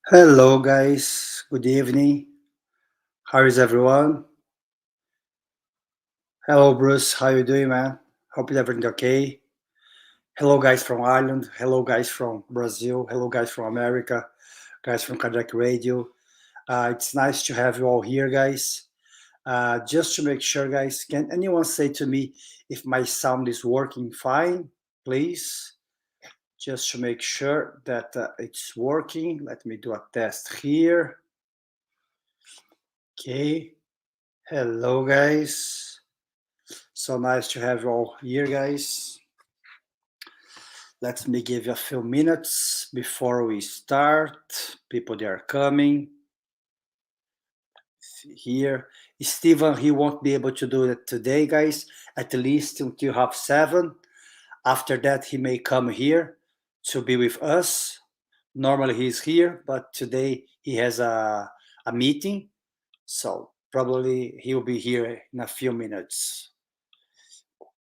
Hello, guys. Good evening. How is everyone? Hello, Bruce. How you doing, man? Hope everything okay. Hello, guys from Ireland. Hello, guys from Brazil. Hello, guys from America. Guys from Kardec Radio. It's nice to have you all here, guys. Just to make sure, guys, can anyone say to me if my sound is working fine, please? Just to make sure that it's working. Let me do a test here. Okay. Hello, guys. So nice to have you all here, guys. Let me give you a few minutes before we start. People, they are coming. See here. Stevan, he won't be able to do it today, guys, at least until 7:30. After that, he may come here to be with us. Normally, he's here, but today he has a meeting. So probably he will be here in a few minutes.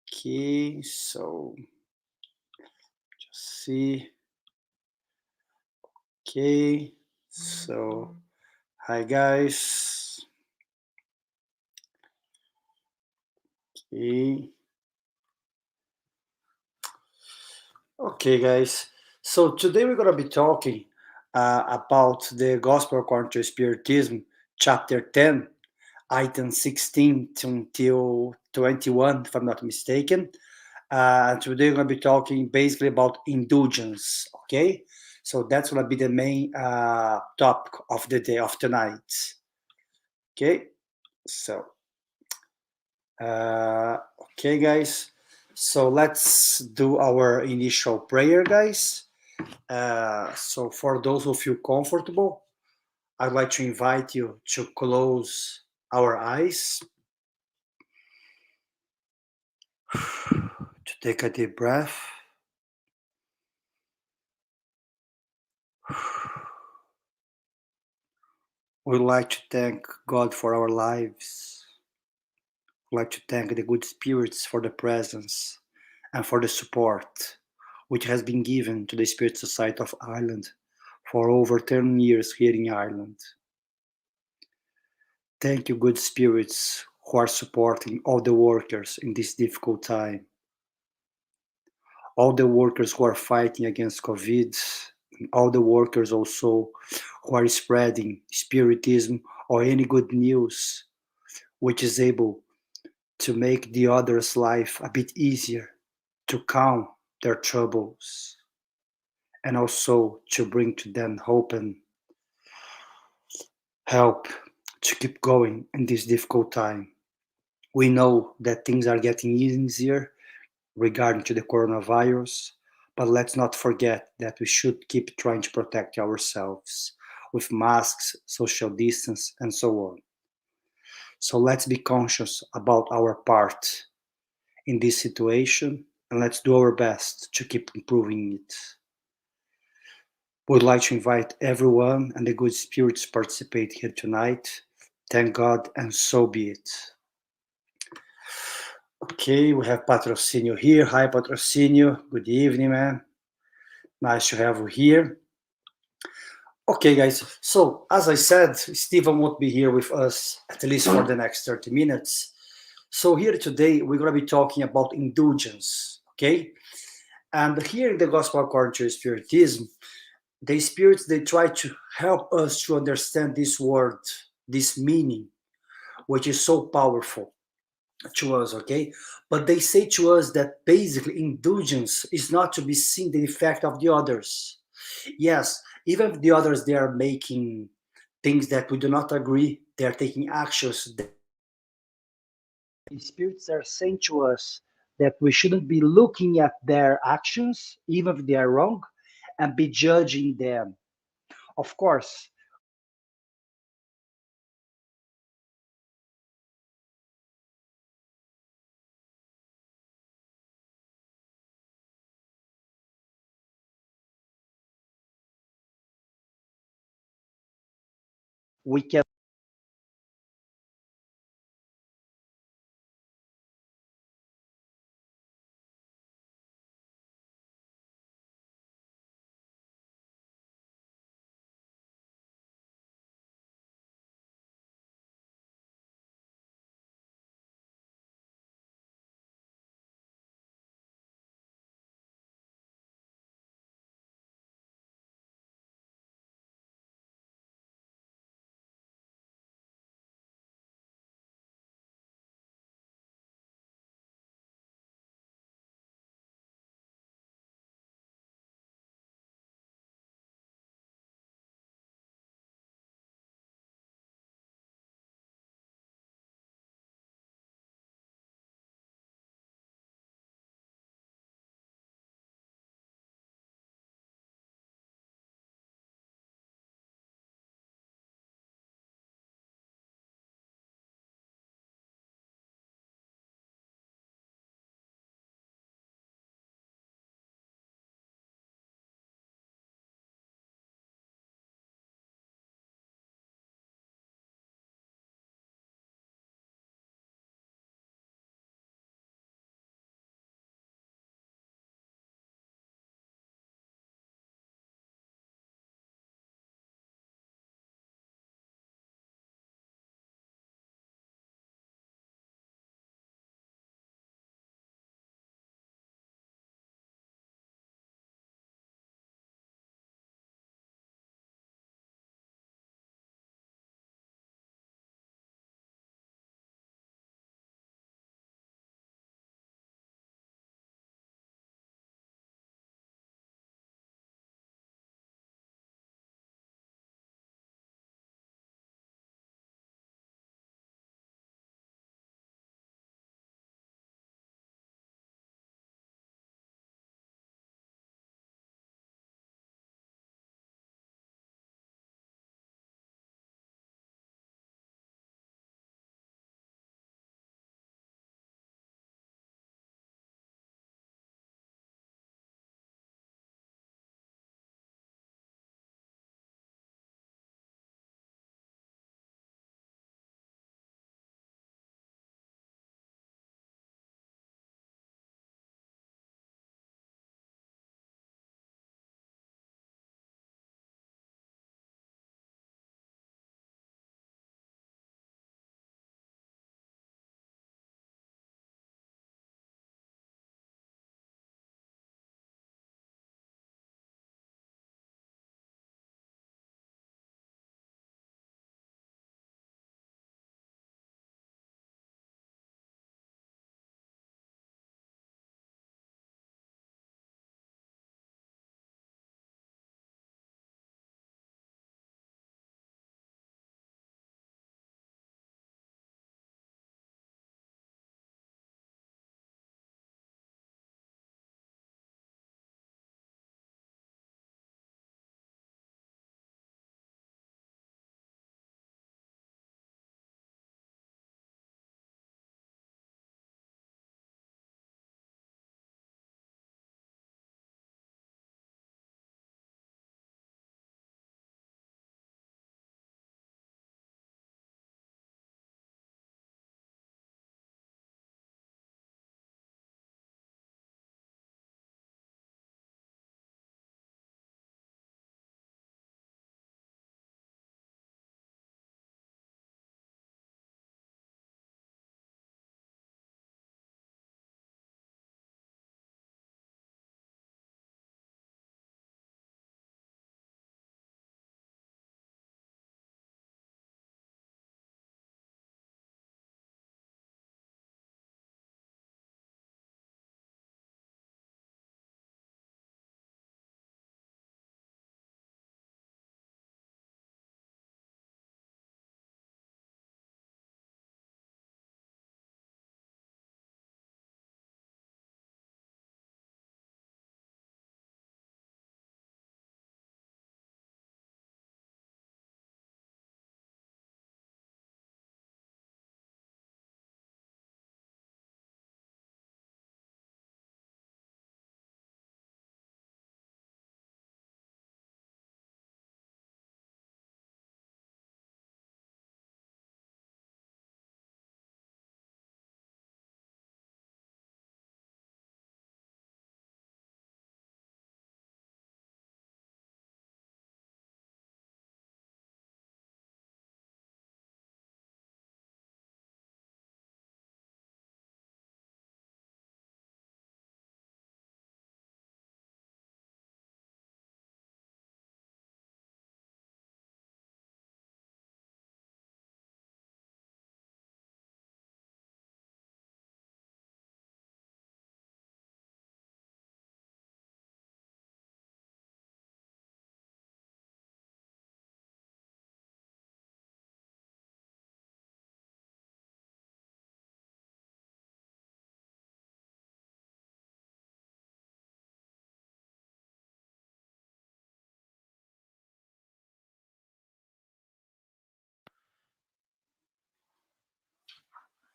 Okay, so see. Okay, so hi guys. Okay, okay guys. So today we're gonna be talking about the Gospel according to Spiritism, chapter 10, item 16 until 21, if I'm not mistaken. Today we're gonna be talking basically about indulgence. Okay, so that's gonna be the main topic of the day of tonight. Okay, so okay, guys. So let's do our initial prayer, guys. So for those who feel comfortable, I'd like to invite you to close our eyes, to take a deep breath. We'd like to thank God for our lives. We'd like to thank the good spirits for the presence and for the support which has been given to the Spirit Society of Ireland for over 10 years here in Ireland. Thank you, good spirits, who are supporting all the workers in this difficult time. All the workers who are fighting against COVID, and all the workers also who are spreading Spiritism or any good news which is able to make the other's life a bit easier, to calm their troubles, and also to bring to them hope and help to keep going in this difficult time. We know that things are getting easier regarding to the coronavirus, but let's not forget that we should keep trying to protect ourselves with masks, social distance, and so on. So let's be conscious about our part in this situation, and let's do our best to keep improving it. Would like to invite everyone and the good spirits to participate here tonight. Thank God, and so be it. Okay, we have Patrocinio here. Hi, Patrocinio. Good evening, man. Nice to have you here. Okay, guys. So, as I said, Steven won't be here with us at least for the next 30 minutes. So, here today, we're going to be talking about indulgence. Okay? And here in the Gospel according to Spiritism, the spirits, they try to help us to understand this word, this meaning, which is so powerful to us, okay? But they say to us that basically indulgence is not to be seen the effect of the others. Yes, even if the others, they are making things that we do not agree, they are taking actions. The spirits are saying to us that we shouldn't be looking at their actions, even if they are wrong, and be judging them. Of course, we can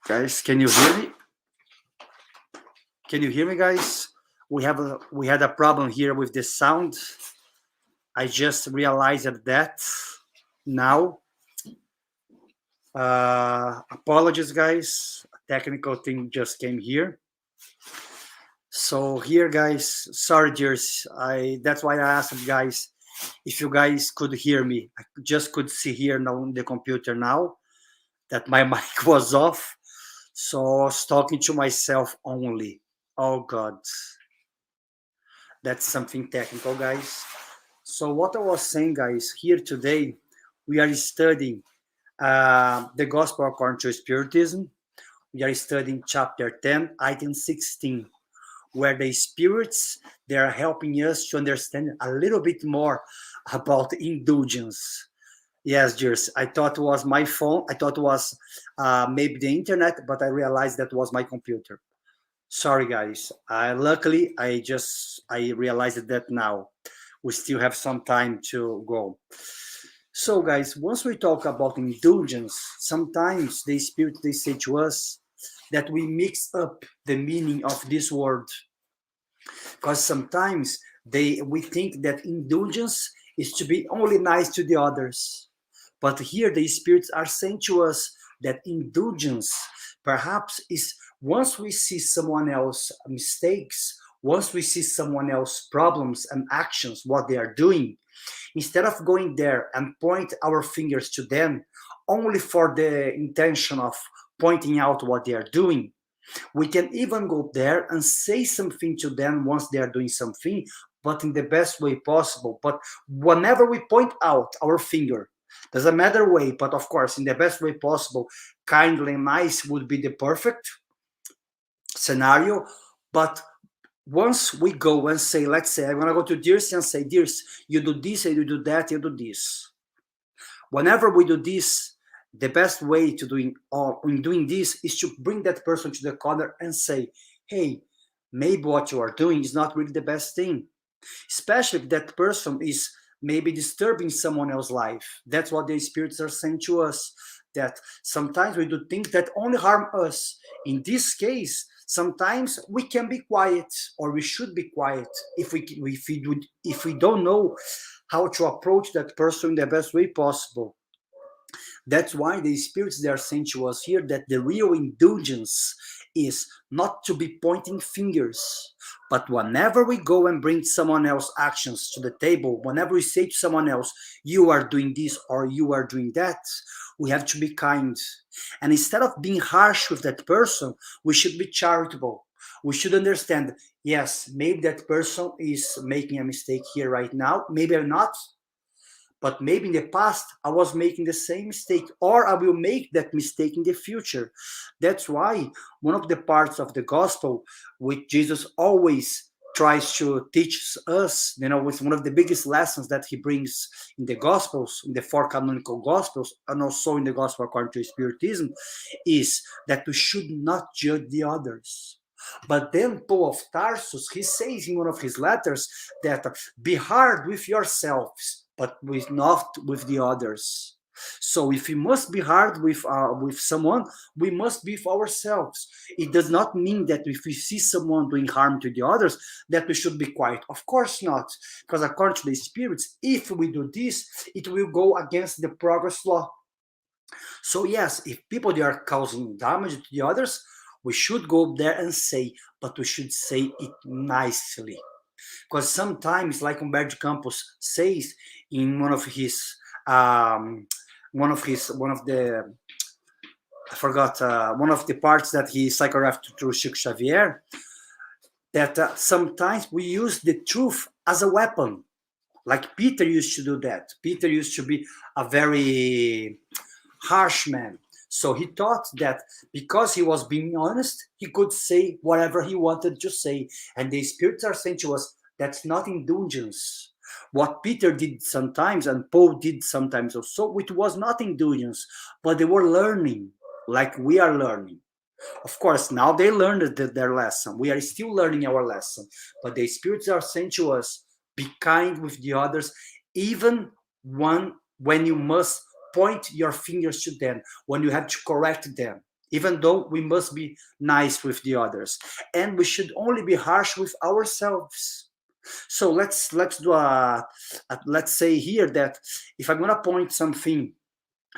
Guys, can you hear me? Can you hear me, guys? We had a problem here with the sound. I just realized that now. Apologies, guys. A technical thing just came here. So here, guys. Sorry, dears. That's why I asked guys if you guys could hear me. I just could see here now on the computer now that my mic was off. So I was talking to myself only. Oh God. That's something technical, guys. So what I was saying, guys, here today, we are studying the Gospel according to Spiritism. We are studying chapter 10, item 16, where the spirits, they are helping us to understand a little bit more about indulgence. Yes, dears, I thought it was my phone. I thought it was maybe the internet, but I realized that was my computer. Sorry, guys. Luckily, I realized that now. We still have some time to go. So, guys, once we talk about indulgence, sometimes the spirit, they say to us that we mix up the meaning of this word. Because sometimes we think that indulgence is to be only nice to the others. But here the spirits are saying to us that indulgence perhaps is once we see someone else's mistakes, once we see someone else's problems and actions, what they are doing, instead of going there and point our fingers to them only for the intention of pointing out what they are doing, we can even go there and say something to them once they are doing something, but in the best way possible. But whenever we point out our finger, doesn't matter way, but of course, in the best way possible, kindly and nice would be the perfect scenario. But once we go and say, let's say, I'm going to go to Dirce and say, Dirce, you do this, you do that, you do this. Whenever we do this, the best way to doing this is to bring that person to the corner and say, hey, maybe what you are doing is not really the best thing. Especially if that person is maybe disturbing someone else's life. That's what the spirits are saying to us, that sometimes we do things that only harm us. In this case, sometimes we can be quiet, or we should be quiet if we don't know how to approach that person in the best way possible. That's why the spirits, they are saying to us here that the real indulgence is not to be pointing fingers, but whenever we go and bring someone else's actions to the table, whenever we say to someone else, you are doing this or you are doing that, we have to be kind. And instead of being harsh with that person, we should be charitable. We should understand, yes, maybe that person is making a mistake here right now, maybe I'm not, but maybe in the past I was making the same mistake, or I will make that mistake in the future. That's why one of the parts of the gospel which Jesus always tries to teach us, it's one of the biggest lessons that he brings in the gospels, in the four canonical gospels, and also in the gospel according to Spiritism, is that we should not judge the others. But then Paul of Tarsus, he says in one of his letters that be hard with yourselves, but not with the others. So if we must be hard with someone, we must be with ourselves. It does not mean that if we see someone doing harm to the others, that we should be quiet. Of course not. Because according to the spirits, if we do this, it will go against the progress law. So yes, if people, they are causing damage to the others, we should go there and say, but we should say it nicely. Because sometimes, like Humberto Campos says in one of the parts that he psychographed through Chico Xavier, that sometimes we use the truth as a weapon. Like Peter used to do that. Peter used to be a very harsh man. So he thought that because he was being honest, he could say whatever he wanted to say. And the spirits are saying to us, that's not indulgence. What Peter did sometimes, and Paul did sometimes also, it was not indulgence, but they were learning, like we are learning. Of course, now they learned their lesson. We are still learning our lesson. But the spirits are saying to us, be kind with the others, even when you must point your fingers to them, when you have to correct them. even though we must be nice with the others, and we should only be harsh with ourselves. So let's do let's say here that if I'm gonna point something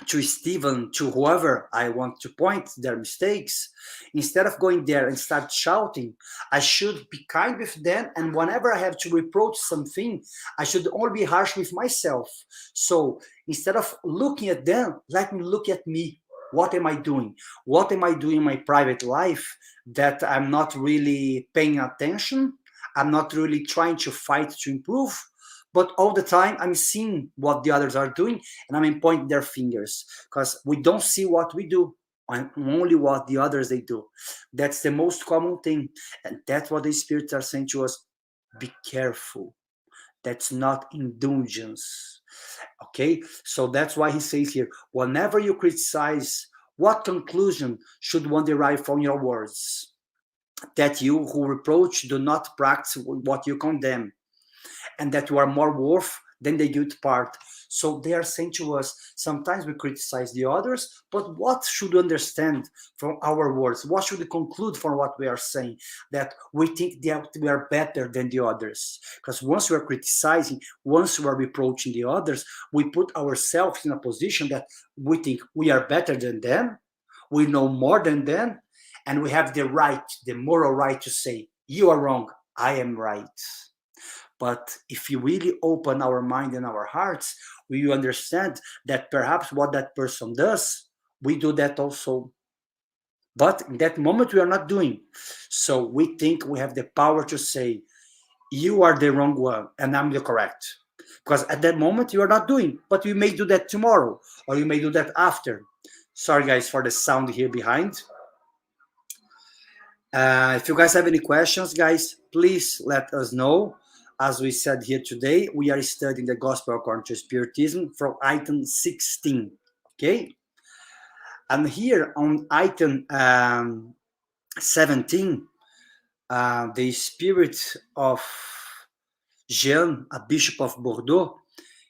to Stevan, to whoever I want to point their mistakes, instead of going there and start shouting, I should be kind with them. And whenever I have to reproach something, I should only be harsh with myself. So instead of looking at them, let me look at me. What am I doing? What am I doing in my private life that I'm not really paying attention? I'm not really trying to fight to improve, but all the time I'm seeing what the others are doing, and I'm pointing their fingers, because we don't see what we do and only what the others they do. That's the most common thing, and that's what the spirits are saying to us. Be careful. That's not indulgence. Okay, so that's why he says here, whenever you criticize, what conclusion should one derive from your words? That you who reproach do not practice what you condemn, and that you are more worth than the good part. So they are saying to us, sometimes we criticize the others, but what should we understand from our words? What should we conclude from what we are saying? That we think that we are better than the others. Because once we are criticizing, once we are reproaching the others, we put ourselves in a position that we think we are better than them, we know more than them, and we have the right, the moral right to say, you are wrong, I am right. But if we really open our mind and our hearts, we will understand that perhaps what that person does, we do that also. But in that moment, we are not doing. So we think we have the power to say, you are the wrong one and I'm the correct. Because at that moment, you are not doing. But you may do that tomorrow, or you may do that after. Sorry, guys, for the sound here behind. If you guys have any questions, guys, please let us know. As we said here today, we are studying the Gospel according to Spiritism from item 16, okay? And here on item 17, the spirit of Jean, a bishop of Bordeaux,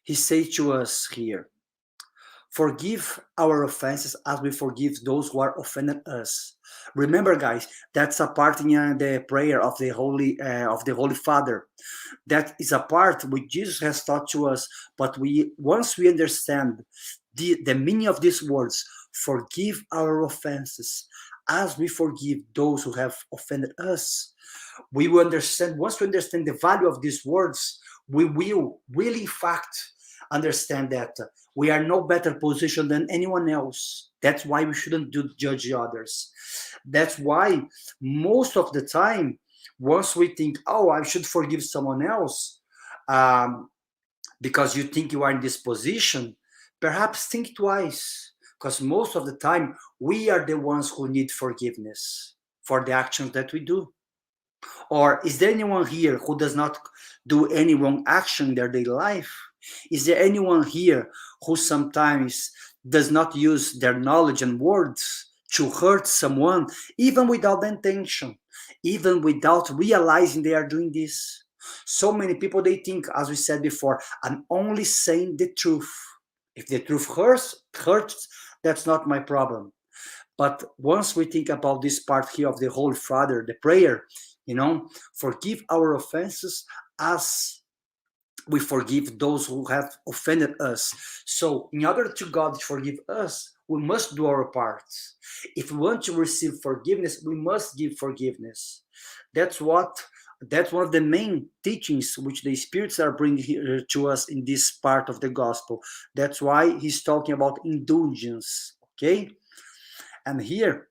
he says to us here, forgive our offenses as we forgive those who are offended us. Remember, guys, that's a part in the prayer of the Holy Father. That is a part which Jesus has taught to us. But once we understand the meaning of these words, forgive our offenses as we forgive those who have offended us, we will understand. Once we understand the value of these words, we will really, in fact, understand that we are no better position than anyone else. That's why we shouldn't judge the others. That's why most of the time, once we think, oh, I should forgive someone else, because you think you are in this position, perhaps think twice, because most of the time we are the ones who need forgiveness for the actions that we do. Or is there anyone here who does not do any wrong action in their daily life? Is there anyone here who sometimes does not use their knowledge and words to hurt someone, even without intention, even without realizing they are doing this? So many people, they think, as we said before, I'm only saying the truth. If the truth hurts, that's not my problem. But once we think about this part here of the Holy Father, the prayer, forgive our offenses as we forgive those who have offended us. So in order to God to forgive us, we must do our parts. If we want to receive forgiveness, we must give forgiveness. That's one of the main teachings which the spirits are bringing here to us in this part of the gospel. That's why he's talking about indulgence, okay? And here,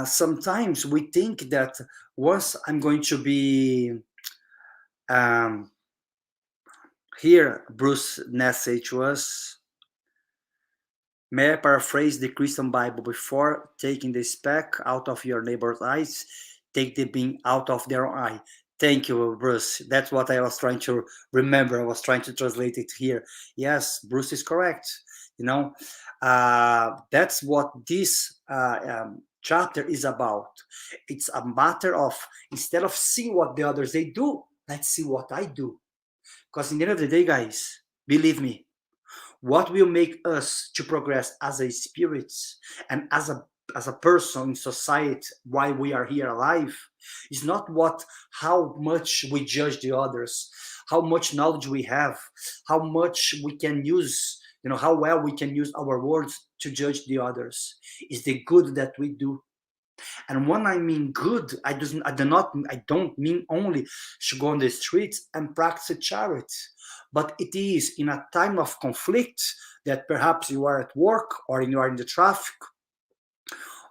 sometimes we think that once I'm going to be here, Bruce Ness said to us, may I paraphrase the Christian Bible? Before taking the speck out of your neighbor's eyes, take the beam out of their own eye. Thank you, Bruce. That's what I was trying to remember. I was trying to translate it here. Yes, Bruce is correct. That's what this chapter is about. It's a matter of, instead of seeing what the others they do, let's see what I do. Because in the end of the day, guys, believe me, what will make us to progress as a spirits and as a as a person in society, why we are here alive, is not how much we judge the others, how much knowledge we have, how much we can use, how well we can use our words to judge the others. Is the good that we do. And when I mean good, I don't mean only to go on the streets and practice charity, but it is in a time of conflict, that perhaps you are at work, or you are in the traffic,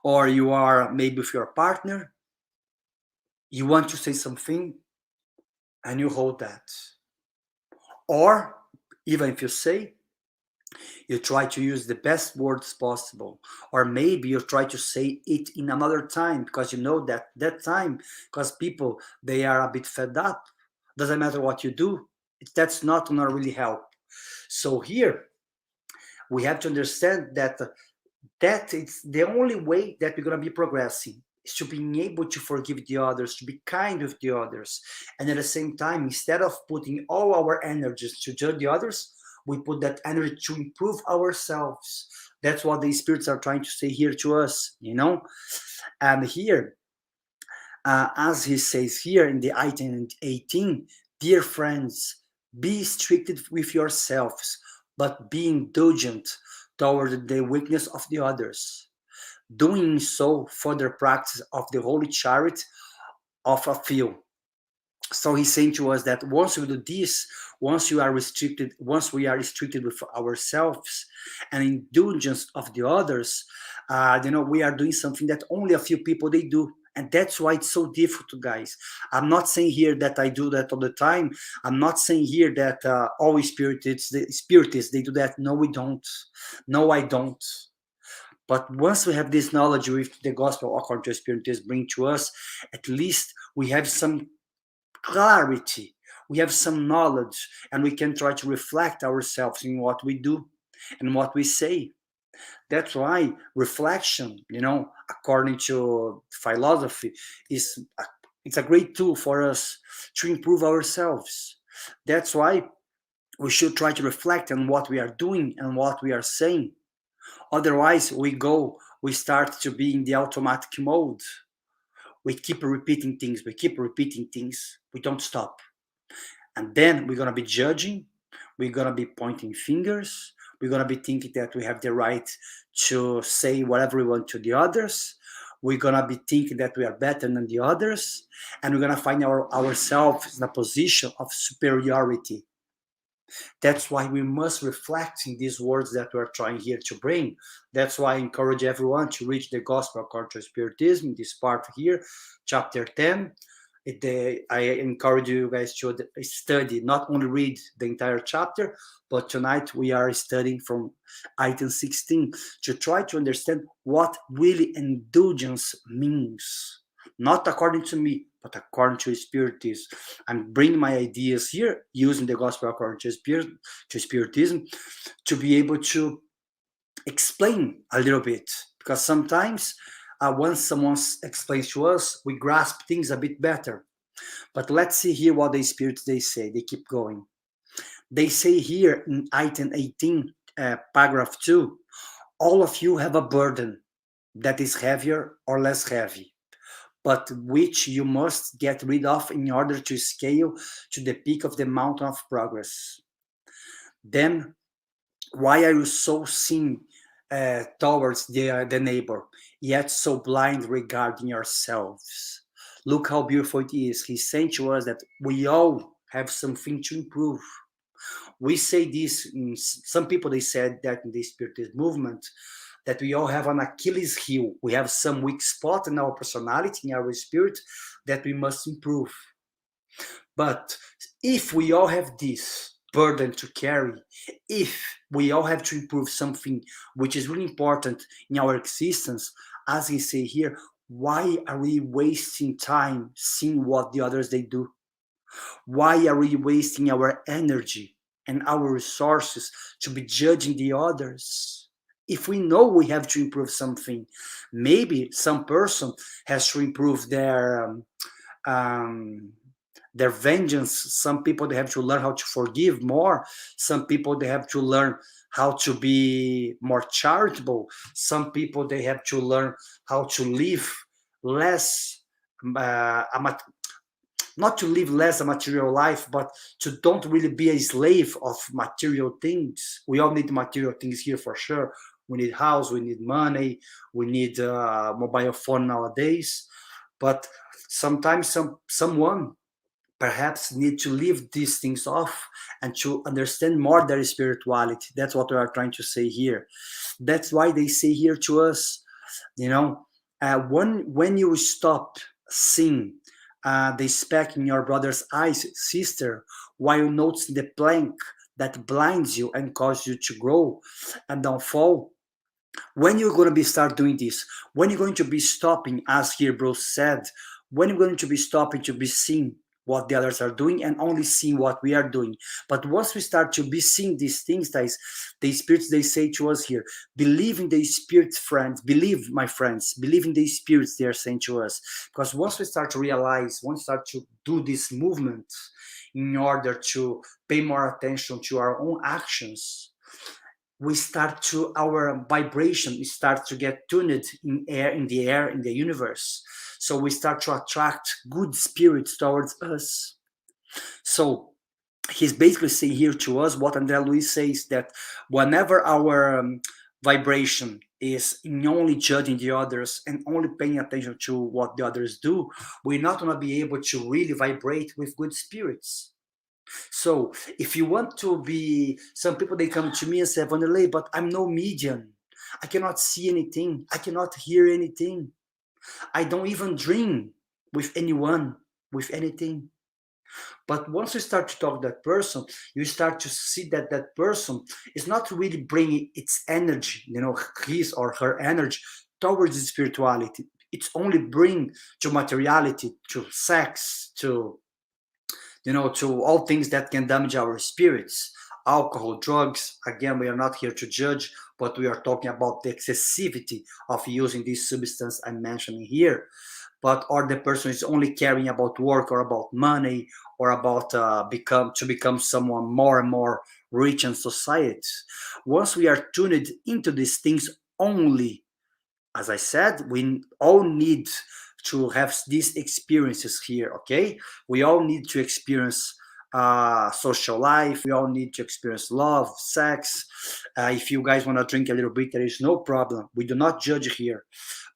or you are maybe with your partner, you want to say something and you hold that. Or even if you say, you try to use the best words possible, or maybe you try to say it in another time, because you know that time, because people, they are a bit fed up, doesn't matter what you do, that's not gonna really help. So here we have to understand that it's the only way that we're going to be progressing, is to being able to forgive the others, to be kind with the others, and at the same time, instead of putting all our energies to judge the others, we put that energy to improve ourselves. That's what the spirits are trying to say here to us, And here, as he says here in the item 18, dear friends, be strict with yourselves, but be indulgent toward the weakness of the others, doing so for the practice of the holy charity of a few. So he's saying to us that once we do this, once we are restricted with ourselves and indulgence of the others, we are doing something that only a few people they do. And that's why it's so difficult, guys. I'm not saying here that I do that all the time. I'm not saying here that all spiritists, they do that. No, we don't. No, I don't. But once we have this knowledge with the gospel according to Spiritism bring to us, at least we have some clarity, we have some knowledge, and we can try to reflect ourselves in what we do and what we say. That's why reflection, according to philosophy, it's a great tool for us to improve ourselves. That's why we should try to reflect on what we are doing and what we are saying. Otherwise, we start to be in the automatic mode. We keep repeating things, we don't stop. And then we're going to be judging, we're going to be pointing fingers, we're going to be thinking that we have the right to say whatever we want to the others, we're going to be thinking that we are better than the others, and we're going to find ourselves in a position of superiority. That's why we must reflect in these words that we're trying here to bring. That's why I encourage everyone to read the Gospel according to Spiritism, this part here, chapter 10. I encourage you guys to study, not only read the entire chapter, but tonight we are studying from item 16 to try to understand what really indulgence means. Not according to me, but according to Spiritism. I'm bringing my ideas here using the Gospel according to Spiritism to be able to explain a little bit. Because sometimes when someone explains to us, we grasp things a bit better. But let's see here what the spirits they say. They keep going. They say here in item 18, paragraph 2, all of you have a burden that is heavier or less heavy, but which you must get rid of in order to scale to the peak of the mountain of progress. Then, why are you so sin towards the neighbor, yet so blind regarding yourselves? Look how beautiful it is. He's saying to us that we all have something to improve. We say this, some people, they said that in the Spiritist movement, that we all have an Achilles heel. We have some weak spot in our personality, in our spirit, that we must improve. But if we all have this burden to carry, if we all have to improve something which is really important in our existence, as he say here, why are we wasting time seeing what the others they do? Why are we wasting our energy and our resources to be judging the others? If we know we have to improve something, maybe some person has to improve their vengeance. Some people, they have to learn how to forgive more. Some people, they have to learn how to be more charitable. Some people, they have to learn how to live less, not to live less a material life, but to don't really be a slave of material things. We all need material things here for sure. We need house, we need money, we need mobile phone nowadays. But sometimes someone perhaps need to leave these things off and to understand more their spirituality. That's what we are trying to say here. That's why they say here to us, you know, when you stop seeing the speck in your brother's eyes, sister, while noticing the plank that blinds you and causes you to grow and don't fall. When you're going to be start doing this, when you're going to be stopping, as here Bruce said, when you're going to be stopping to be seeing what the others are doing and only seeing what we are doing. But once we start to be seeing these things, guys, the spirits, they say to us here, believe in the spirit, friends, believe, my friends, believe in the spirits, they are saying to us. Because once we start to realize, once we start to do this movement in order to pay more attention to our own actions, we start to, our vibration starts to get tuned in the air, in the universe. So we start to attract good spirits towards us. So he's basically saying here to us what André Luiz says, that whenever our vibration is in only judging the others and only paying attention to what the others do, we're not going to be able to really vibrate with good spirits. So if you want to be, some people, they come to me and say, Wanderley, but I'm no medium. I cannot see anything. I cannot hear anything. I don't even dream with anyone, with anything. But once you start to talk to that person, you start to see that that person is not really bringing its energy, his or her energy towards spirituality. It's only bring to materiality, to sex, to all things that can damage our spirits. Alcohol, drugs, again, we are not here to judge, but we are talking about the excessivity of using this substance I'm mentioning here. But or the person is only caring about work or about money or about become someone more and more rich in society. Once we are tuned into these things only, as I said, we all need to have these experiences here, okay? We all need to experience social life. We all need to experience love, sex. If you guys want to drink a little bit, there is no problem. We do not judge here.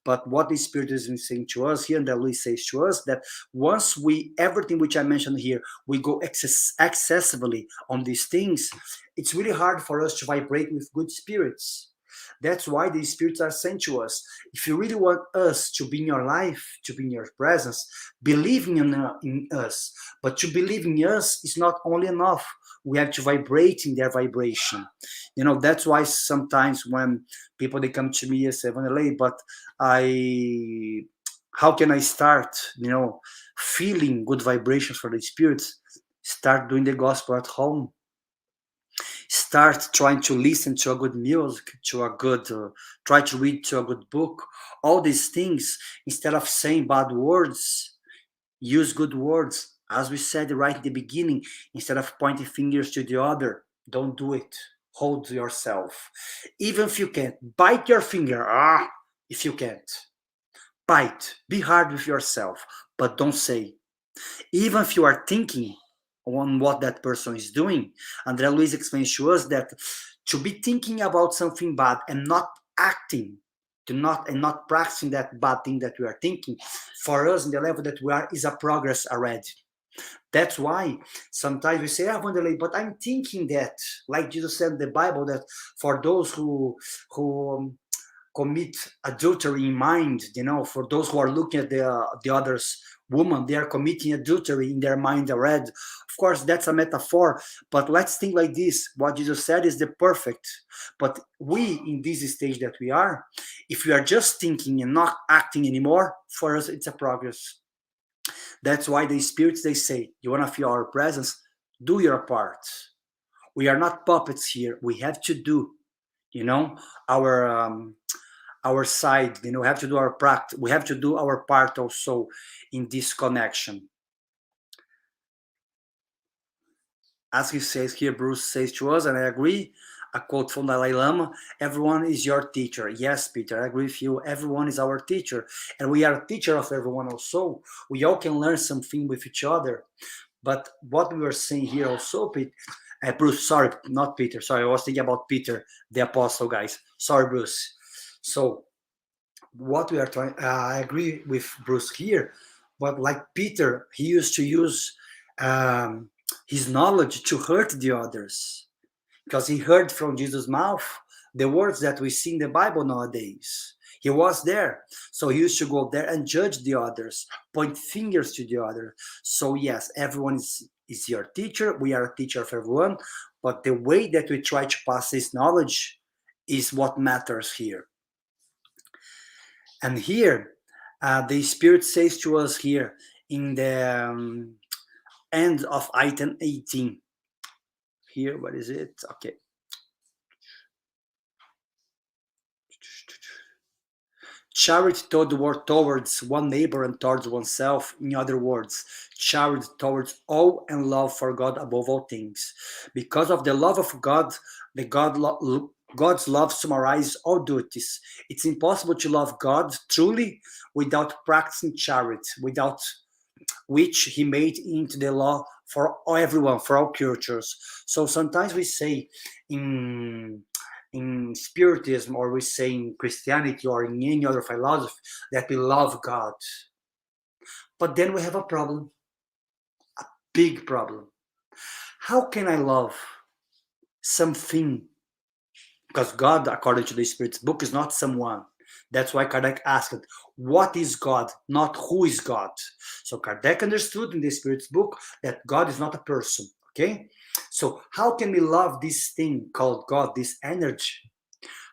But what the Spiritism is saying to us here, and that Luis says to us, that once we, everything which I mentioned here, we go excessively on these things, it's really hard for us to vibrate with good spirits. That's why these spirits are sent to us. If you really want us to be in your life, to be in your presence, believing in us. But to believe in us is not only enough. We have to vibrate in their vibration. That's why sometimes when people, they come to me and say, Wanderley, but how can I start, feeling good vibrations for the spirits? Start doing the gospel at home. Start trying to listen to a good music, to a good, try to read to a good book. All these things, instead of saying bad words, use good words. As we said right at the beginning, instead of pointing fingers to the other, don't do it. Hold yourself. Even if you can't, bite your finger. If you can't, bite. Be hard with yourself, but don't say. Even if you are thinking on what that person is doing, André Luiz explains to us that to be thinking about something bad and not acting, and not practicing that bad thing that we are thinking, for us in the level that we are, is a progress already. That's why sometimes we say, Wanderley, but I'm thinking that, like Jesus said in the Bible, that for those who commit adultery in mind, for those who are looking at the other's woman, they are committing adultery in their mind already. Of course, that's a metaphor, but let's think like this. What Jesus said is the perfect. But we, in this stage that we are, if we are just thinking and not acting anymore, for us, it's a progress. That's why the spirits, they say, you want to feel our presence? Do your part. We are not puppets here. We have to do, our side. Have to do our practice. We have to do our part also in this connection. as he says here, Bruce says to us, and I agree, a quote from Dalai Lama, everyone is your teacher. Yes, Peter, I agree with you. Everyone is our teacher. And we are a teacher of everyone also. We all can learn something with each other. But what we were saying here also, Bruce, sorry, not Peter. Sorry, I was thinking about Peter, the apostle, guys. Sorry, Bruce. So what we are trying, I agree with Bruce here. But like Peter, he used to use his knowledge to hurt the others, because he heard from Jesus' mouth the words that we see in the Bible nowadays. He was there. So he used to go there and judge the others, point fingers to the other. So yes, everyone is your teacher. We are a teacher of everyone. But the way that we try to pass this knowledge is what matters here. And here, the Spirit says to us here in the end of item 18. Here, what is it? Okay. Charity towards one neighbor and towards oneself. In other words, charity towards all and love for God above all things. Because of the love of God, God's love summarizes all duties. It's impossible to love God truly without practicing charity, without which he made into the law for everyone, for all creatures. So sometimes we say in Spiritism, or we say in Christianity or in any other philosophy, that we love God. But then we have a problem, a big problem. How can I love something? Because God, according to the Spirit's book, is not someone. That's why Kardec asked, what is God, not who is God? So Kardec understood in the Spirit's book that God is not a person, okay? So how can we love this thing called God, this energy?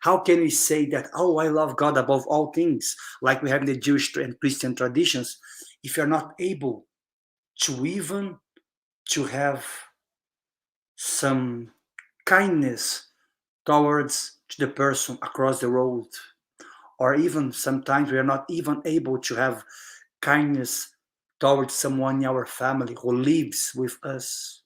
How can we say that, oh, I love God above all things, like we have in the Jewish and Christian traditions, if you're not able to even to have some kindness towards the person across the road? Or even sometimes we are not even able to have kindness towards someone in our family who lives with us.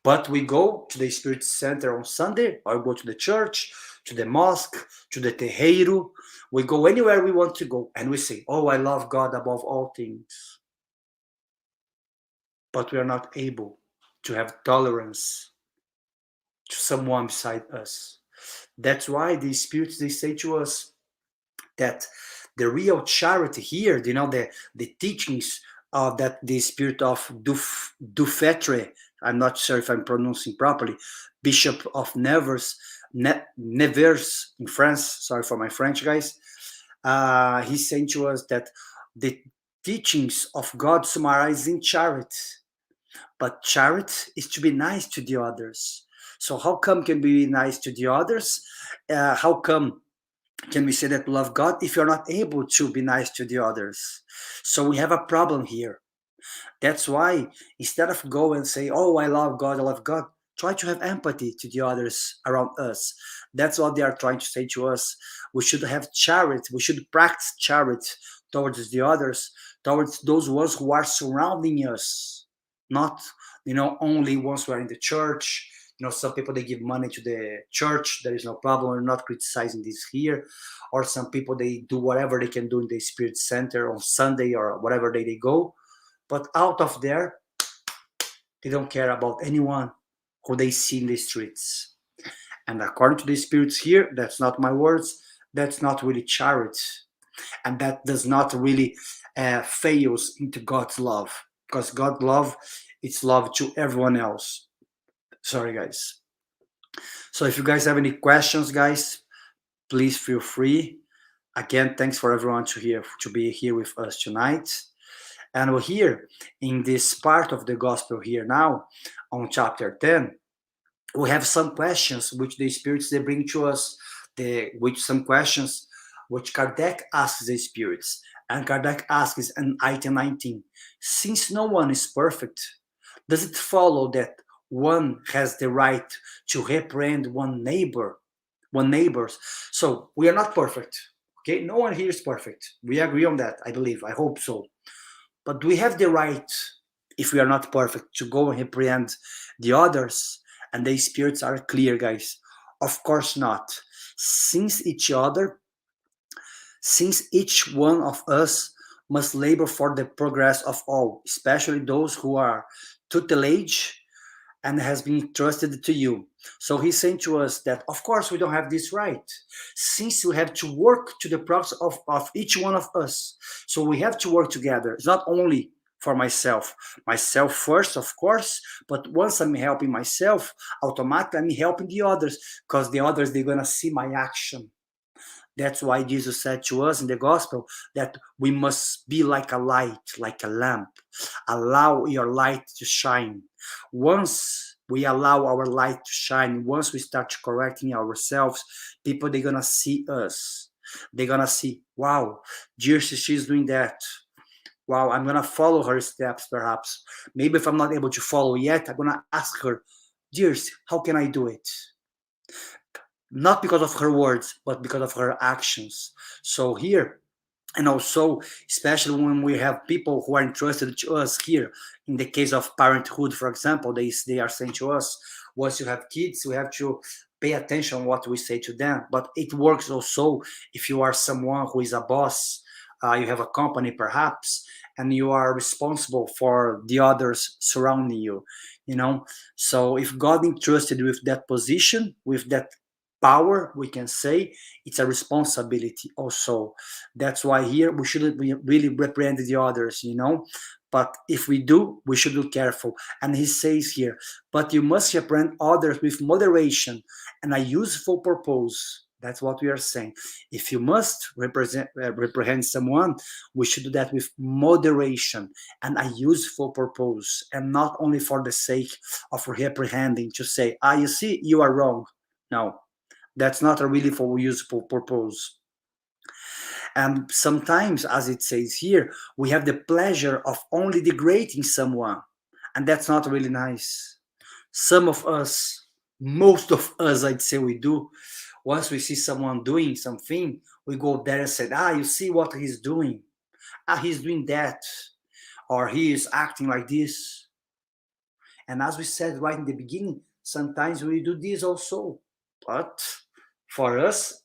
But we go to the Spirit Center on Sunday, or go to the church, to the mosque, to the terreiro. We go anywhere we want to go, and we say, oh, I love God above all things. But we are not able to have tolerance to someone beside us. That's why the spirits, they say to us that the real charity here, the teachings of that the spirit of Dufetre, I'm not sure if I'm pronouncing properly, Bishop of Nevers in France, sorry for my French, guys, he's saying to us that the teachings of God summarize in charity, but charity is to be nice to the others. So how come can we be nice to the others? How come can we say that we love God if you're not able to be nice to the others? So we have a problem here. That's why instead of go and say, oh, I love God, try to have empathy to the others around us. That's what they are trying to say to us. We should have charity. We should practice charity towards the others, towards those ones who are surrounding us, not only once we're in the church. Some people, they give money to the church. There is no problem. We're not criticizing this here. Or some people, they do whatever they can do in the Spirit Center on Sunday or whatever day they go. But out of there, they don't care about anyone who they see in the streets. And according to the spirits here, that's not my words, that's not really charity. And that does not really fails into God's love. Because God's love, it's love to everyone else. Sorry, guys. So if you guys have any questions, guys, please feel free. Again, thanks for everyone to be here with us tonight. And we're here in this part of the gospel here now on chapter 10. We have some questions which the spirits, they bring to us, some questions which Kardec asks the spirits. And Kardec asks in item 19, since no one is perfect, does it follow that one has the right to reprehend one neighbors? So we are not perfect. Okay, no one here is perfect. We agree on that, I believe. I hope so. But we have the right if we are not perfect, to go and reprehend the others, and the spirits are clear, guys. Of course not. Since each one of us must labor for the progress of all, especially those who are tutelage and has been entrusted to you. So he's saying to us that, of course, we don't have this right, since we have to work to the progress of each one of us. So we have to work together. It's not only for myself first, of course, but once I'm helping myself, automatically I'm helping the others, because the others, they're going to see my action. That's why Jesus said to us in the gospel that we must be like a light, like a lamp. Allow your light to shine. Once we allow our light to shine, once we start correcting ourselves, people, they're going to see us. They're going to see, wow, Dirce, she's doing that. Wow, I'm going to follow her steps, perhaps. Maybe if I'm not able to follow yet, I'm going to ask her, Dirce, how can I do it? Not because of her words, but because of her actions. So here, and also, especially when we have people who are entrusted to us here, in the case of parenthood, for example, they are saying to us, once you have kids, we have to pay attention on what we say to them. But it works also if you are someone who is a boss, you have a company perhaps, and you are responsible for the others surrounding you, you know. So if God entrusted you with that position, with that power, we can say it's a responsibility also. That's why here we shouldn't really reprehend the others, you know. But if we do, we should be careful. And he says here, but you must reprehend others with moderation and a useful purpose. That's what we are saying. If you must reprehend someone, we should do that with moderation and a useful purpose, and not only for the sake of reprehending, to say, you see, you are wrong. No, that's not a really for useful purpose. And sometimes, as it says here, we have the pleasure of only degrading someone, and that's not really nice. Some of us, most of us, I'd say we do. Once we see someone doing something, we go there and say, you see what he's doing? He's doing that, or he is acting like this. And as we said right in the beginning, sometimes we do this also. But for us,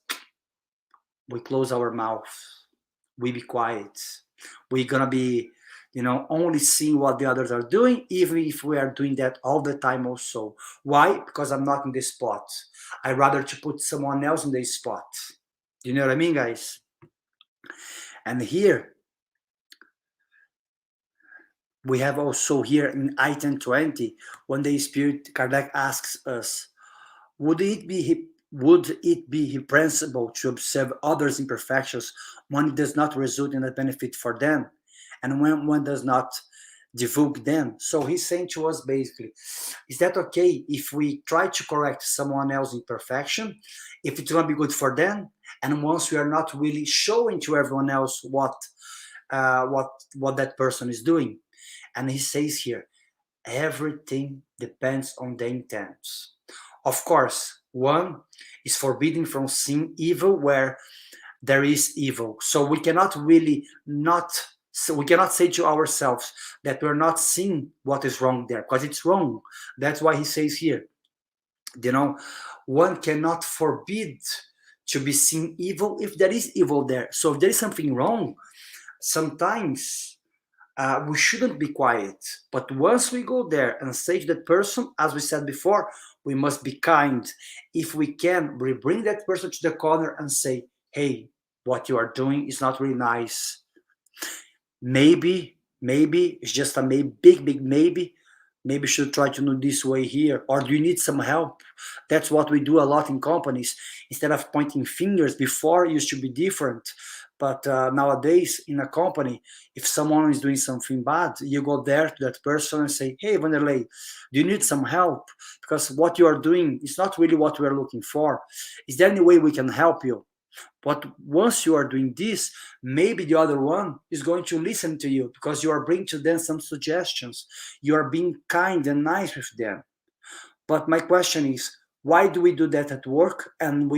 we close our mouth. We be quiet. We're gonna be, only seeing what the others are doing, even if we are doing that all the time also. Why? Because I'm not in this spot. I rather to put someone else in this spot. You know what I mean, guys? And here we have also here in item 20, when the Spirit Kardec asks us, would it be reprehensible to observe others' imperfections when it does not result in a benefit for them, and when one does not divulge them? So he's saying to us basically, is that okay if we try to correct someone else's imperfection, if it's going to be good for them, and once we are not really showing to everyone else what that person is doing? And he says here, everything depends on the intents. Of course, one is forbidden from seeing evil where there is evil. So we cannot really we cannot say to ourselves that we're not seeing what is wrong there, because it's wrong. That's why he says here, one cannot forbid to be seeing evil if there is evil there. So if there is something wrong, sometimes we shouldn't be quiet. But once we go there and say to that person, as we said before, we must be kind. If we can, we bring that person to the corner and say, hey, what you are doing is not really nice. Maybe it's just a maybe, big maybe. Maybe you should try to do this way here. Or do you need some help? That's what we do a lot in companies. Instead of pointing fingers, before it used to be different. But nowadays, in a company, if someone is doing something bad, you go there to that person and say, hey, Wanderley, do you need some help? Because what you are doing is not really what we are looking for. Is there any way we can help you? But once you are doing this, maybe the other one is going to listen to you, because you are bringing to them some suggestions. You are being kind and nice with them. But my question is, why do we do that at work and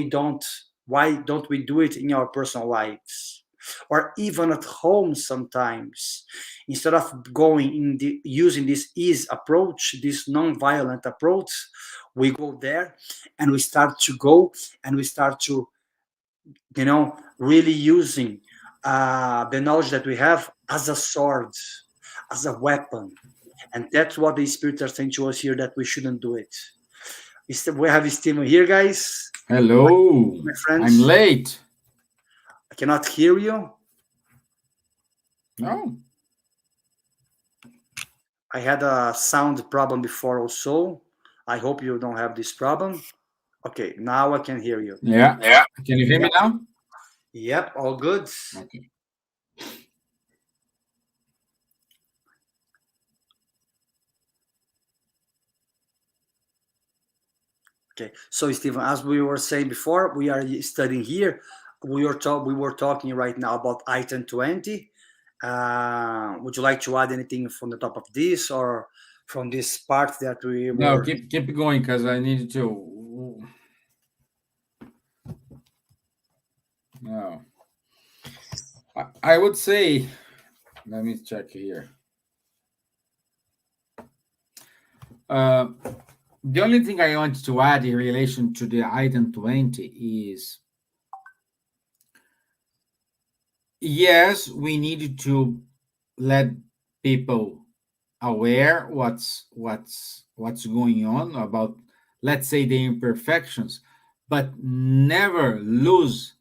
why don't we do it in our personal lives? or even at home sometimes. Instead of going using this ease approach, this non-violent approach, we go there and we start to go and we start to, really using the knowledge that we have as a sword, as a weapon. And that's what the Spirit are saying to us here, that we shouldn't do it. We have Stevan here, guys. Hello, my friends. I'm late. I cannot hear you. No. I had a sound problem before also. I hope you don't have this problem. Okay, now I can hear you. Yeah. Can you hear me now? Yep, all good. Okay. Okay, so Stevan, as we were saying before, we are studying here. We were talking right now about item 20. Would you like to add anything from the top of this, or from this part that we No, were? keep going, because I need to. No. I would say, let me check here. The only thing I want to add in relation to the item 20 is, yes, we need to let people aware what's going on about, let's say, the imperfections, but never lose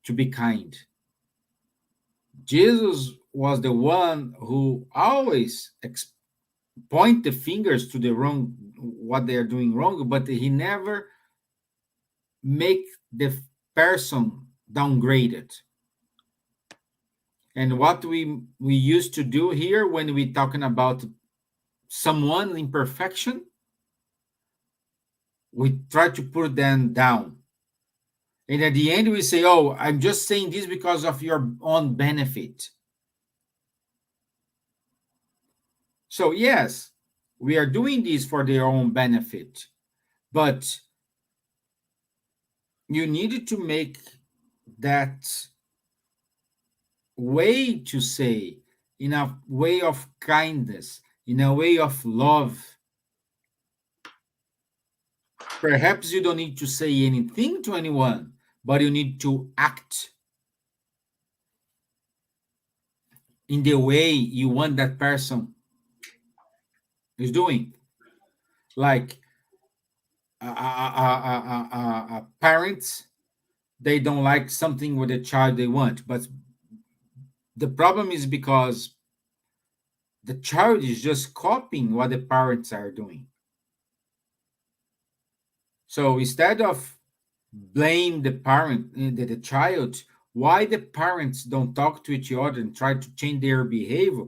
to be kind. Jesus was the one who always point the fingers to the wrong, what they are doing wrong, but he never make the person downgraded. And what we used to do here when we talking about someone imperfection, we try to put them down. And at the end, we say, oh, I'm just saying this because of your own benefit. So, yes, we are doing this for their own benefit, but you needed to make that way to say, in a way of kindness, in a way of love. Perhaps you don't need to say anything to anyone, but you need to act in the way you want that person is doing. Like parents, they don't like something with the child they want, but the problem is because the child is just copying what the parents are doing. So instead of blame the parent, the child, why the parents don't talk to each other and try to change their behavior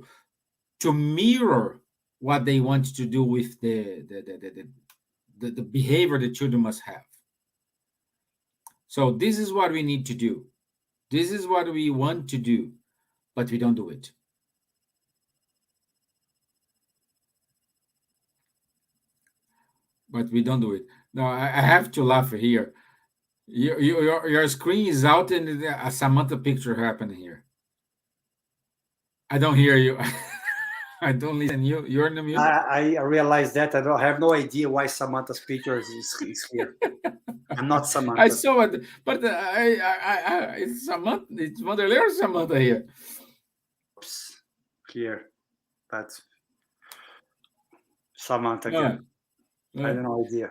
to mirror what they want to do with the behavior the children must have. So this is what we need to do. This is what we want to do, but we don't do it. But we don't do it. No, I have to laugh here. Your screen is out and a Samantha picture happening here. I don't hear you. I don't listen. You're in the mute. I realized that. I have no idea why Samantha's picture is here. I'm not Samantha. I saw it, but it's Samantha. It's Wanderley or Samantha here. Oops, here, but Samantha again. I have no idea.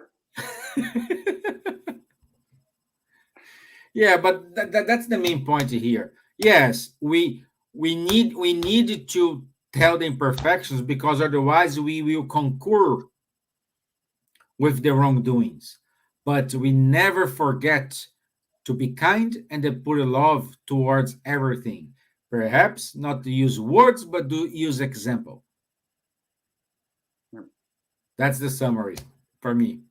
Yeah, but that's the main point here. Yes, we need to tell the imperfections, because otherwise we will concur with the wrongdoings. But we never forget to be kind and to put love towards everything. Perhaps not to use words, but to use example. That's the summary for me.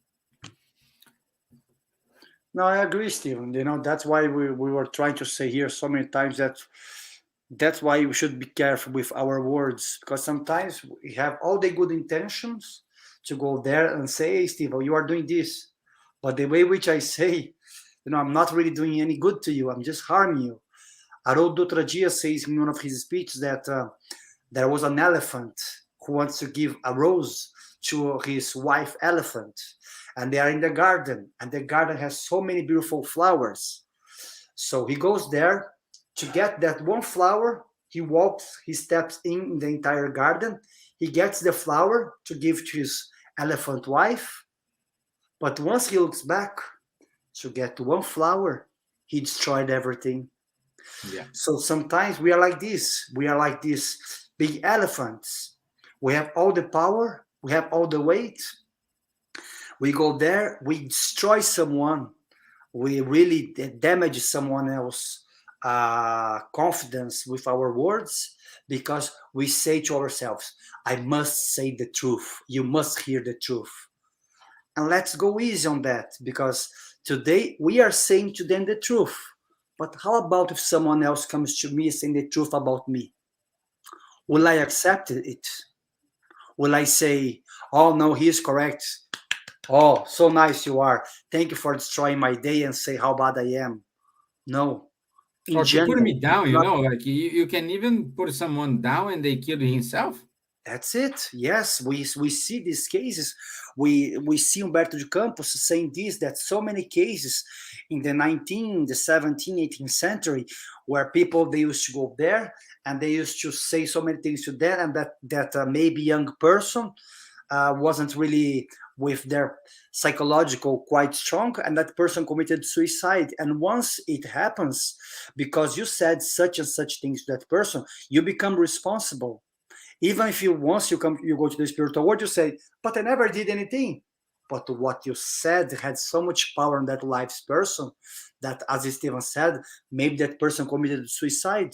No, I agree, Stevan. That's why we were trying to say here so many times that that's why we should be careful with our words, because sometimes we have all the good intentions to go there and say, hey, Stevan, you are doing this. But the way which I say, I'm not really doing any good to you. I'm just harming you. Haroldo Dutra Dias says in one of his speeches that there was an elephant who wants to give a rose to his wife elephant, and they are in the garden, and the garden has so many beautiful flowers. So he goes there to get that one flower. He walks, he steps in the entire garden. He gets the flower to give to his elephant wife. But once he looks back to get one flower, he destroyed everything. Yeah. So sometimes we are like this. We are like these big elephants. We have all the power. We have all the weight. We go there. We destroy someone. We really damage someone else's confidence with our words, because we say to ourselves, I must say the truth. You must hear the truth. And let's go easy on that, because today we are saying to them the truth. But how about if someone else comes to me saying the truth about me? Will I accept it? Will I say, oh, no, he is correct. Oh, so nice you are. Thank you for destroying my day, and say how bad I am. No. In Or to put general, me down, like you can even put someone down and they kill himself. that's it. Yes, we see these cases. We see Humberto de Campos saying this, that so many cases in the 19th, the 17th, 18th century, where people, they used to go there and they used to say so many things to them, and that maybe young person wasn't really with their psychological quite strong, and that person committed suicide. And once it happens, because you said such and such things to that person, you become responsible. Even if once you go to the spiritual world, you say, but I never did anything. But what you said had so much power on that life's person that, as Stevan said, maybe that person committed suicide.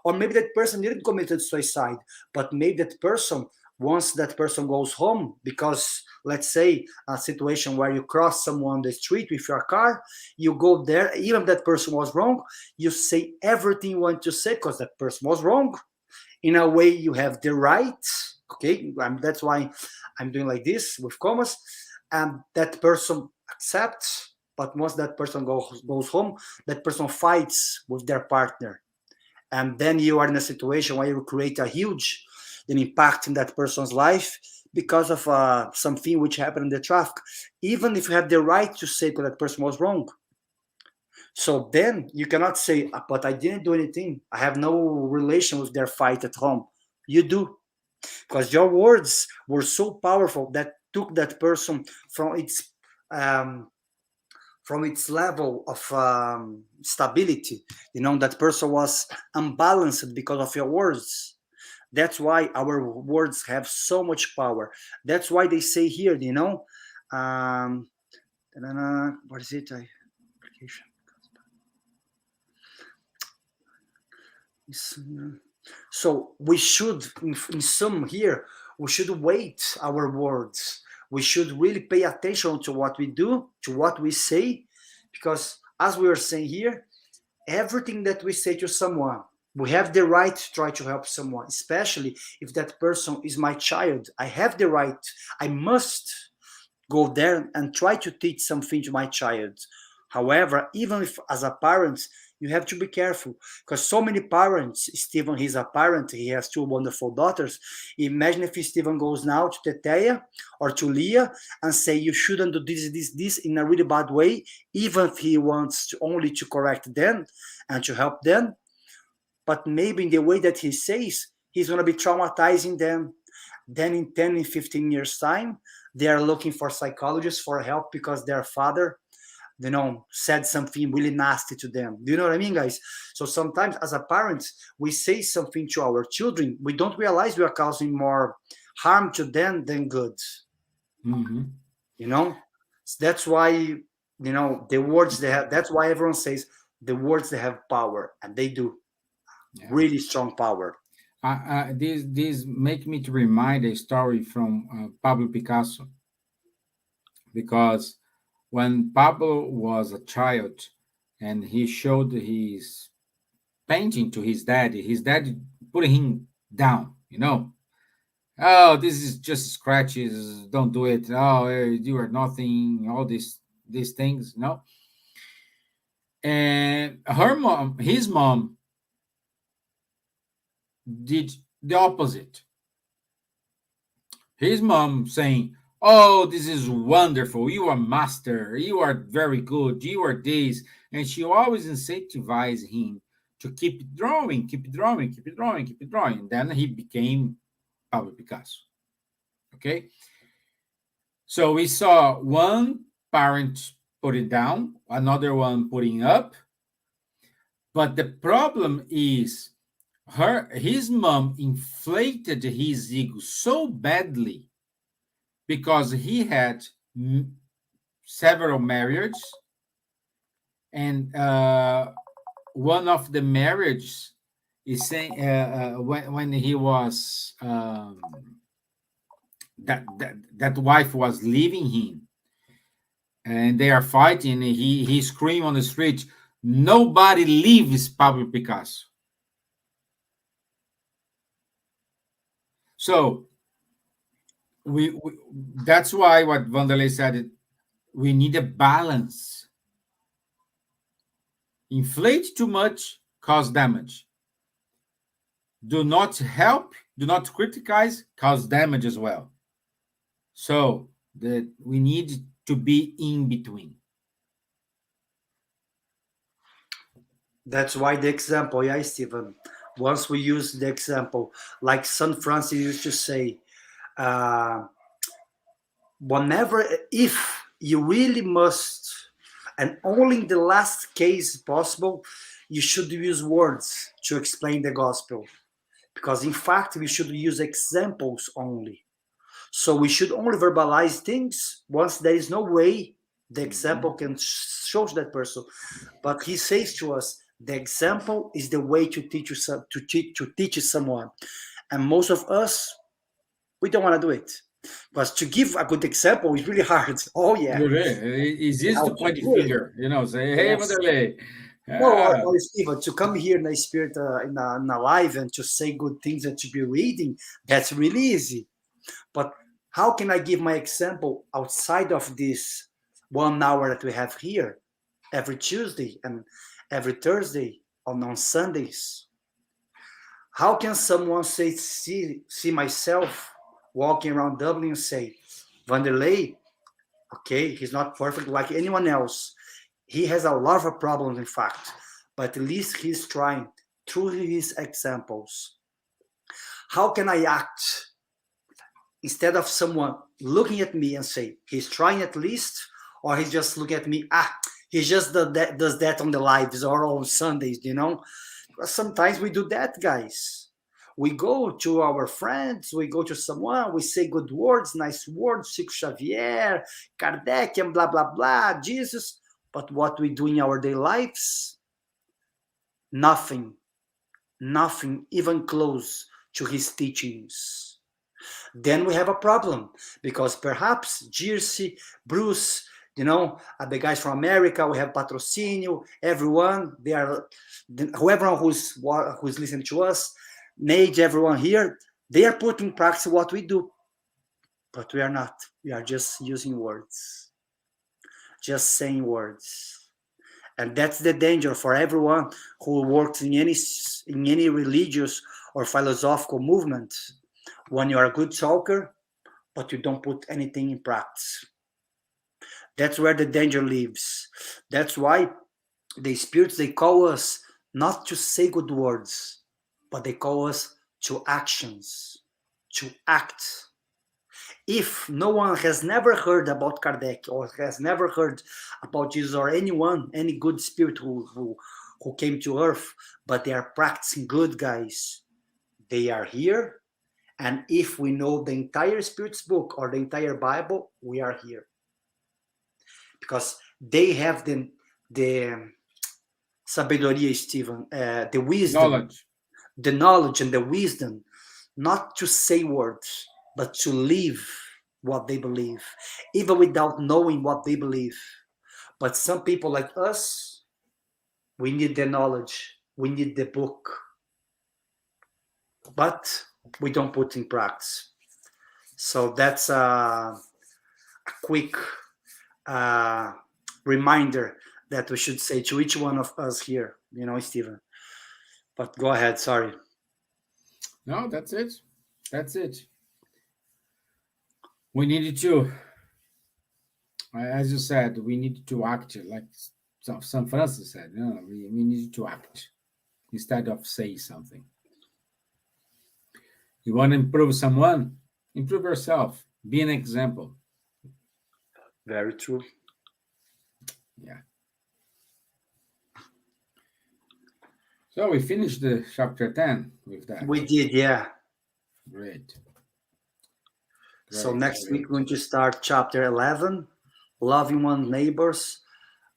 Or maybe that person didn't commit suicide, but maybe that person, once that person goes home, because let's say a situation where you cross someone on the street with your car, you go there, even if that person was wrong, you say everything you want to say because that person was wrong. In a way, you have the right, okay? That's why I'm doing like this with commas, and that person accepts. But once that person goes home, that person fights with their partner, and then you are in a situation where you create a huge impact in that person's life because of something which happened in the traffic, even if you have the right to say that person was wrong. So then you cannot say, but I didn't do anything. I have no relation with their fight at home. You do, because your words were so powerful that took that person from its level of stability. That person was unbalanced because of your words. That's why our words have so much power. That's why they say here, what is it? So we should, in some here, we should weight our words. We should really pay attention to what we do, to what we say, because as we are saying here, everything that we say to someone, we have the right to try to help someone, especially if that person is my child. I have the right, I must go there and try to teach something to my child. However, even if as a parent, you have to be careful, because so many parents, Stevan, he's a parent, he has two wonderful daughters. Imagine if Stevan goes now to Teteia or to Leah and say, you shouldn't do this in a really bad way, even if he wants only to correct them and to help them. But maybe in the way that he says, he's going to be traumatizing them. Then in 10 and 15 years' time, they are looking for psychologists for help because their father, said something really nasty to them. Do you know what I mean, guys? So sometimes as a parent, we say something to our children, we don't realize we are causing more harm to them than good. Mm-hmm. That's why, the words they have, that's why everyone says the words, they have power, and they do. Yeah. Really strong power. This make me to remind a story from Pablo Picasso, because when Pablo was a child and he showed his painting to his dad put him down, oh, this is just scratches, don't do it, oh, you are nothing, all these things, And his mom did the opposite. His mom saying, "Oh, this is wonderful. You are master. You are very good. You are this." And she always incentivized him to keep drawing, keep drawing, keep drawing, keep drawing. And then he became Pablo Picasso. Okay. So we saw one parent putting down, another one putting up. But the problem is his mom inflated his ego so badly because he had several marriages, and one of the marriages is saying when he was that wife was leaving him, and they are fighting, and he screamed on the street, "Nobody leaves Pablo Picasso." So we that's why what Wanderley said, we need a balance. Inflate too much, cause damage. Do not help, do not criticize, cause damage as well. So that we need to be in between. That's why the example, yeah, Stevan. Once we use the example, like St. Francis used to say, whenever, if you really must, and only in the last case possible, you should use words to explain the gospel. Because in fact, we should use examples only. So we should only verbalize things once there is no way the example can show that person. But he says to us, the example is the way to teach you to teach someone. And most of us, we don't want to do it. Because to give a good example is really hard. Oh yeah. It's easy to point the finger, say, "Hey, Yes. Wanderley." No, Steven, to come here in a spirit in a live and to say good things and to be reading, that's really easy. But how can I give my example outside of this 1 hour that we have here every Tuesday and every Thursday on Sundays? How can someone see myself walking around Dublin and say, Wanderley, okay, he's not perfect like anyone else. He has a lot of problems, in fact, but at least he's trying through his examples. How can I act instead of someone looking at me and say, he's trying at least, or he's just looking at me, he just does that on the lives or on Sundays, Because sometimes we do that, guys. We go to our friends, we go to someone, we say good words, nice words, Chico Xavier, Kardec, and blah, blah, blah, Jesus. But what we do in our daily lives, nothing even close to his teachings. Then we have a problem because perhaps Jersey, Bruce, the guys from America, we have Patrocinio, everyone, whoever who's listening to us, Nate, everyone here, they are putting in practice what we do. But we are not. We are just using words. Just saying words. And that's the danger for everyone who works in any religious or philosophical movement. When you are a good talker, but you don't put anything in practice. That's where the danger lives. That's why the spirits, they call us not to say good words, but they call us to actions, to act. If no one has never heard about Kardec or has never heard about Jesus or any good spirit who came to earth, but they are practicing good, guys, they are here. And if we know the entire Spirit's book or the entire Bible, we are here. Because they have the sabedoria, Stevan, the wisdom, the knowledge and the wisdom, not to say words, but to live what they believe, even without knowing what they believe. But some people like us, we need the knowledge, we need the book, but we don't put in practice. So that's a quick reminder that we should say to each one of us here, Stevan. But go ahead, sorry. No, that's it. That's it. We needed to, as you said, we needed to act like some Francis said. No, we needed to act instead of say something. You want to improve someone? Improve yourself. Be an example. Very true. Yeah. So we finished the chapter 10 with that. We did, yeah. Great. So Great, next great. week we're going to start chapter 11, loving one's neighbors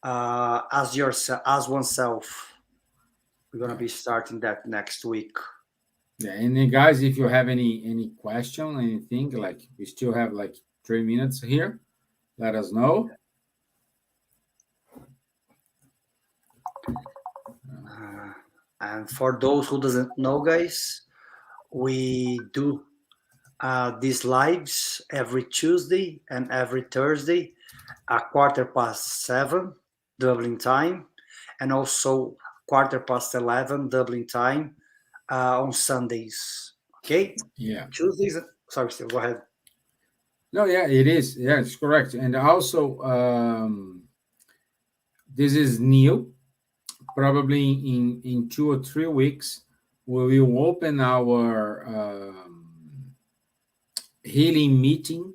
as oneself. We're going to be starting that next week. Yeah, and then guys, if you have any question, anything, like we still have like 3 minutes here, let us know. And for those who doesn't know, guys, we do these lives every Tuesday and every Thursday at 7:15 Dublin time, and also 11:15 Dublin time on Sundays. Okay? Yeah. Tuesdays. Sorry, Steve, go ahead. No, yeah, it is. Yeah, it's correct. And also, this is new. Probably in 2 or 3 weeks, we will open our healing meeting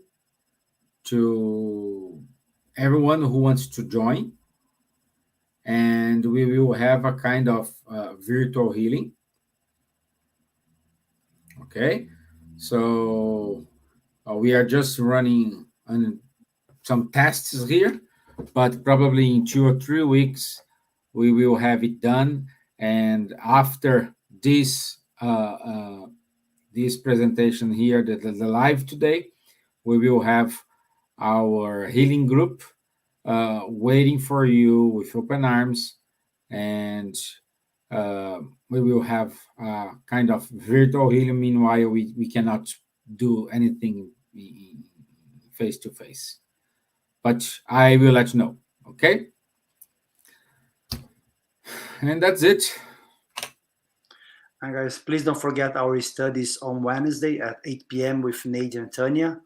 to everyone who wants to join, and we will have a kind of virtual healing. Okay, so we are just running some tests here, but probably in 2 or 3 weeks we will have it done. And after this this presentation here, the live today, we will have our healing group waiting for you with open arms, and we will have kind of virtual healing. Meanwhile, we cannot do anything face to face, but I will let you know. Okay, and that's it. And guys, please don't forget our studies on Wednesday at 8 p.m. with Nadia and Tanya.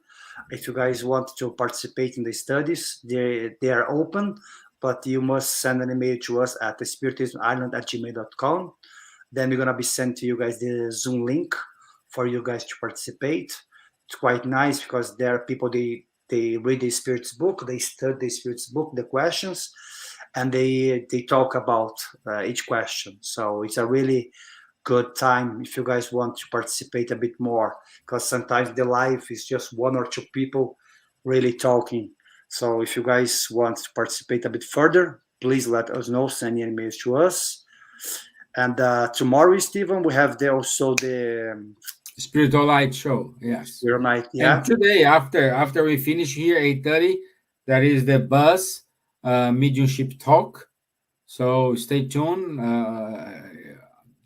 If you guys want to participate in the studies, they are open, but you must send an email to us at spiritismisland@gmail.com. Then we're going to be sent to you guys the Zoom link for you guys to participate. It's quite nice because there are people, they read the Spirit's book, they study the Spirit's book, the questions, and they talk about each question. So it's a really good time if you guys want to participate a bit more, because sometimes the live is just one or two people really talking. So if you guys want to participate a bit further, please let us know, send your emails to us. And tomorrow, Stevan, we have also the Spiritual Light Show. Yes. Spirit Night. Yeah. And today, after we finish here 8:30, that is the buzz mediumship talk. So stay tuned.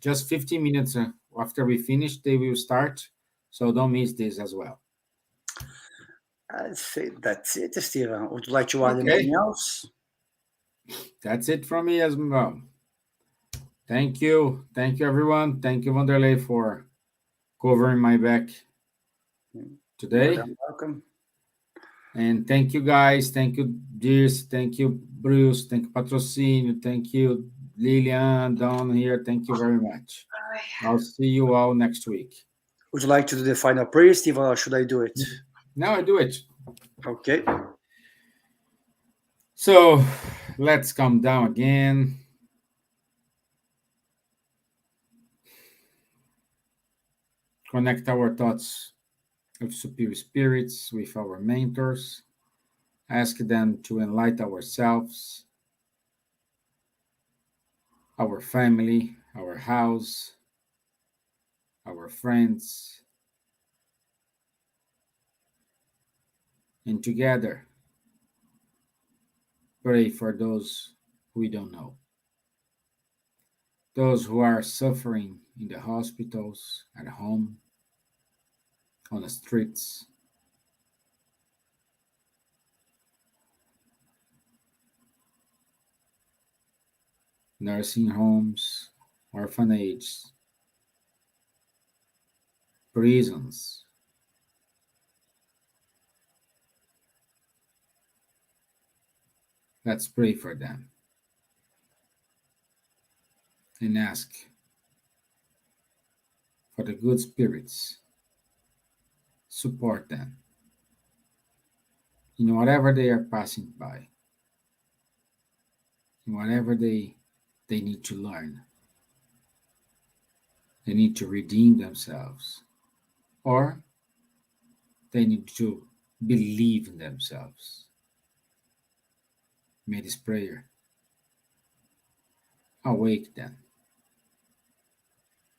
Just 15 minutes after we finish, they will start. So don't miss this as well. I think that's it, Stevan. Would you like to add anything else? That's it from me as well. Thank you. Thank you, everyone. Thank you, Wanderley, for covering my back today. You're welcome. And thank you, guys. Thank you, Dears. Thank you, Bruce. Thank you, Patrocinio. Thank you, Lilian, down here. Thank you very much. I'll see you all next week. Would you like to do the final prayer, Stevan, or should I do it? No, I do it. Okay. So let's come down again. Connect our thoughts with superior spirits, with our mentors. Ask them to enlighten ourselves, our family, our house, our friends, and together pray for those we don't know, those who are suffering in the hospitals, at home, on the streets. Nursing homes, orphanages, prisons. Let's pray for them and ask for the good spirits. Support them in whatever they are passing by, in whatever they need to learn. They need to redeem themselves, or they need to believe in themselves. May this prayer awake them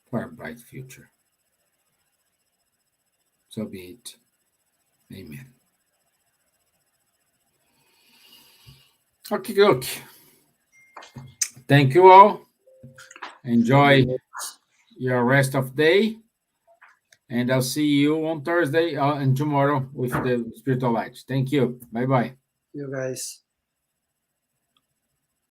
for a bright future. So be it. Amen. Okay, look. Thank you all. Enjoy your rest of day. And I'll see you on Thursday and tomorrow with the spiritual lights. Thank you. Bye-bye. You guys.